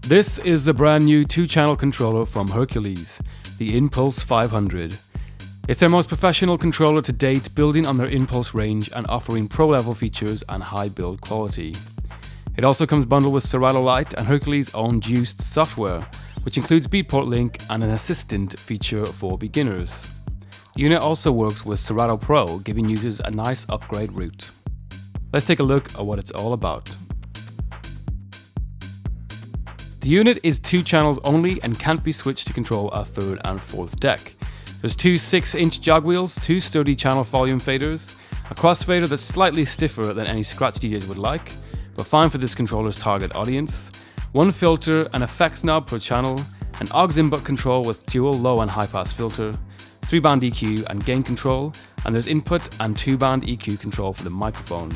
This is the brand new 2-channel controller from Hercules, the Impulse 500. It's their most professional controller to date, building on their Impulse range and offering pro-level features and high build quality. It also comes bundled with Serato Lite and Hercules' own DJUCED software, which includes Beatport LINK and an assistant feature for beginners. The unit also works with Serato Pro, giving users a nice upgrade route. Let's take a look at what it's all about. The unit is 2 channels only and can't be switched to control a 3rd and 4th deck. There's 2 6-inch jog wheels, 2 sturdy channel volume faders, a crossfader that's slightly stiffer than any scratch DJs would like, but fine for this controller's target audience, 1 filter, an effects knob per channel, an aux input control with dual low and high pass filter, 3-band EQ and gain control, and there's input and 2-band EQ control for the microphone.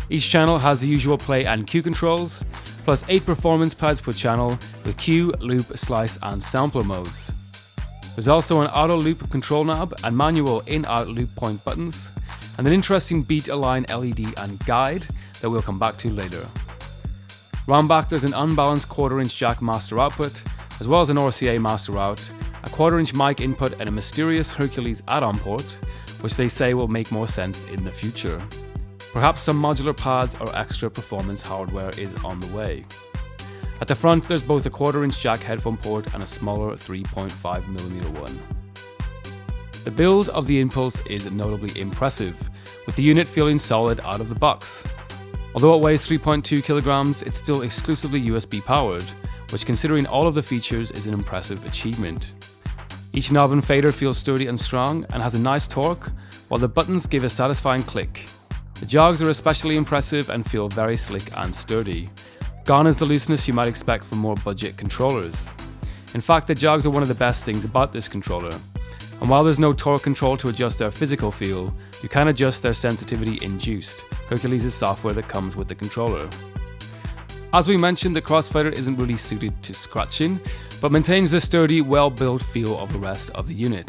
Each channel has the usual play and cue controls, plus 8 performance pads per channel with cue, loop, slice and sampler modes. There's also an auto loop control knob and manual in-out loop point buttons, and an interesting beat align LED and guide that we'll come back to later. Round back there's an unbalanced 1/4-inch jack master output, as well as an RCA master out, a 1/4-inch mic input and a mysterious Hercules add-on port, which they say will make more sense in the future. Perhaps some modular pads or extra performance hardware is on the way. At the front there's both a 1/4-inch jack headphone port and a smaller 3.5mm one. The build of the Impulse is notably impressive, with the unit feeling solid out of the box. Although it weighs 3.2 kilograms, it's still exclusively USB powered, which considering all of the features is an impressive achievement. Each knob and fader feels sturdy and strong and has a nice torque, while the buttons give a satisfying click. The jogs are especially impressive and feel very slick and sturdy. Gone is the looseness you might expect from more budget controllers. In fact, the jogs are one of the best things about this controller. And while there's no torque control to adjust their physical feel, you can adjust their sensitivity in DJUCED, Hercules' software that comes with the controller. As we mentioned, the crossfader isn't really suited to scratching, but maintains the sturdy, well-built feel of the rest of the unit.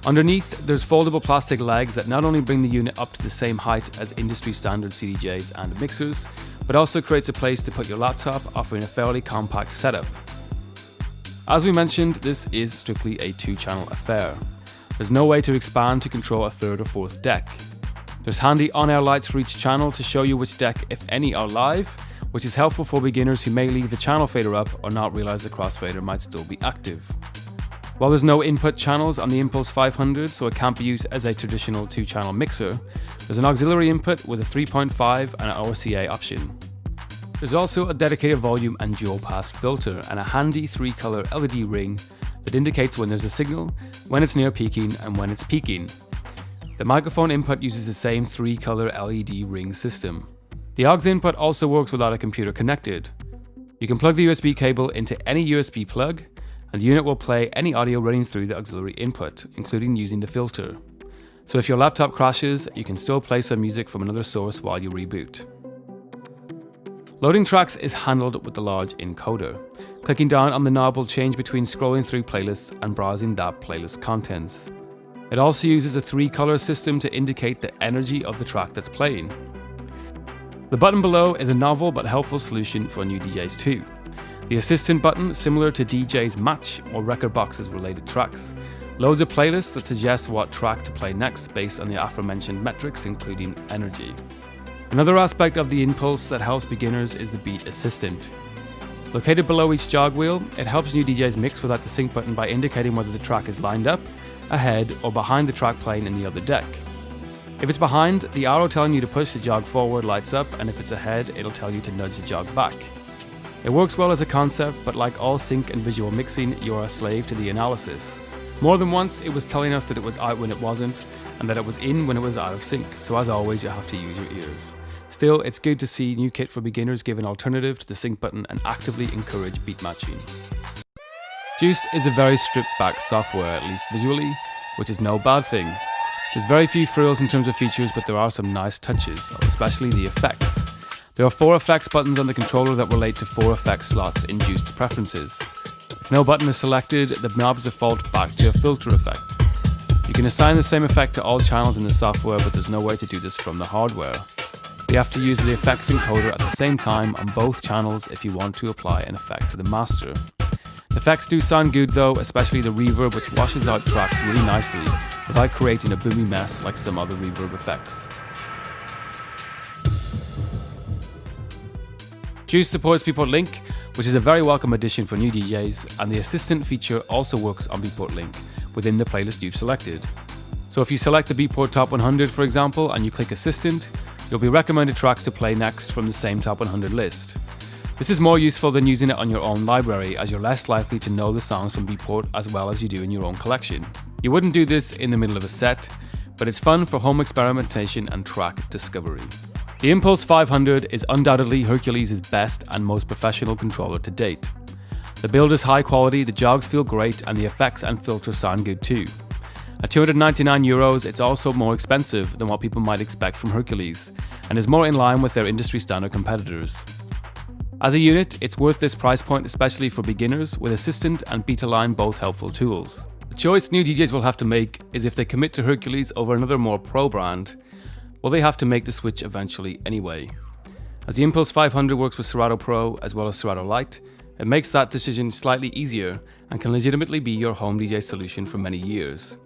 Underneath, there's foldable plastic legs that not only bring the unit up to the same height as industry standard CDJs and mixers, but also creates a place to put your laptop, offering a fairly compact setup. As we mentioned, this is strictly a 2-channel affair. There's no way to expand to control a 3rd or 4th deck. There's handy on-air lights for each channel to show you which deck, if any, are live, which is helpful for beginners who may leave the channel fader up or not realize the crossfader might still be active. While there's no input channels on the Impulse 500, so it can't be used as a traditional 2-channel mixer, there's an auxiliary input with a 3.5 and an RCA option. There's also a dedicated volume and dual pass filter and a handy 3-color LED ring that indicates when there's a signal, when it's near peaking and when it's peaking. The microphone input uses the same 3-color LED ring system. The aux input also works without a computer connected. You can plug the USB cable into any USB plug, and the unit will play any audio running through the auxiliary input, including using the filter. So if your laptop crashes, you can still play some music from another source while you reboot. Loading tracks is handled with the large encoder. Clicking down on the knob will change between scrolling through playlists and browsing that playlist contents. It also uses a 3-color system to indicate the energy of the track that's playing. The button below is a novel but helpful solution for new DJs too. The assistant button, similar to DJ's Match or Record Box's related tracks, loads a playlist that suggests what track to play next based on the aforementioned metrics, including energy. Another aspect of the Impulse that helps beginners is the Beat Assistant. Located below each jog wheel, it helps new DJs mix without the sync button by indicating whether the track is lined up, ahead, or behind the track playing in the other deck. If it's behind, the arrow telling you to push the jog forward lights up, and if it's ahead, it'll tell you to nudge the jog back. It works well as a concept, but like all sync and visual mixing, you are a slave to the analysis. More than once, it was telling us that it was out when it wasn't, and that it was in when it was out of sync, so as always, you have to use your ears. Still, it's good to see new kit for beginners give an alternative to the sync button and actively encourage beat matching. DJUCED is a very stripped back software, at least visually, which is no bad thing. There's very few frills in terms of features, but there are some nice touches, especially the effects. There are 4 effects buttons on the controller that relate to 4 effects slots in DJUCED's preferences. If no button is selected, the knobs default back to a filter effect. You can assign the same effect to all channels in the software, but there's no way to do this from the hardware. You have to use the effects encoder at the same time on both channels if you want to apply an effect to the master. The effects do sound good though, especially the reverb, which washes out tracks really nicely without creating a boomy mess like some other reverb effects. Juice supports Beatport LINK, which is a very welcome addition for new DJs, and the assistant feature also works on Beatport LINK within the playlist you've selected. So if you select the Beatport Top 100 for example and you click Assistant, you'll be recommended tracks to play next from the same Top 100 list. This is more useful than using it on your own library, as you're less likely to know the songs from Beatport as well as you do in your own collection. You wouldn't do this in the middle of a set, but it's fun for home experimentation and track discovery. The Impulse 500 is undoubtedly Hercules' best and most professional controller to date. The build is high quality, the jogs feel great, and the effects and filters sound good too. At €299, it's also more expensive than what people might expect from Hercules, and is more in line with their industry standard competitors. As a unit, it's worth this price point, especially for beginners, with Assistant and Beta Line both helpful tools. The choice new DJs will have to make is if they commit to Hercules over another more pro brand, well, they have to make the switch eventually anyway. As the Impulse 500 works with Serato Pro as well as Serato Lite, it makes that decision slightly easier and can legitimately be your home DJ solution for many years.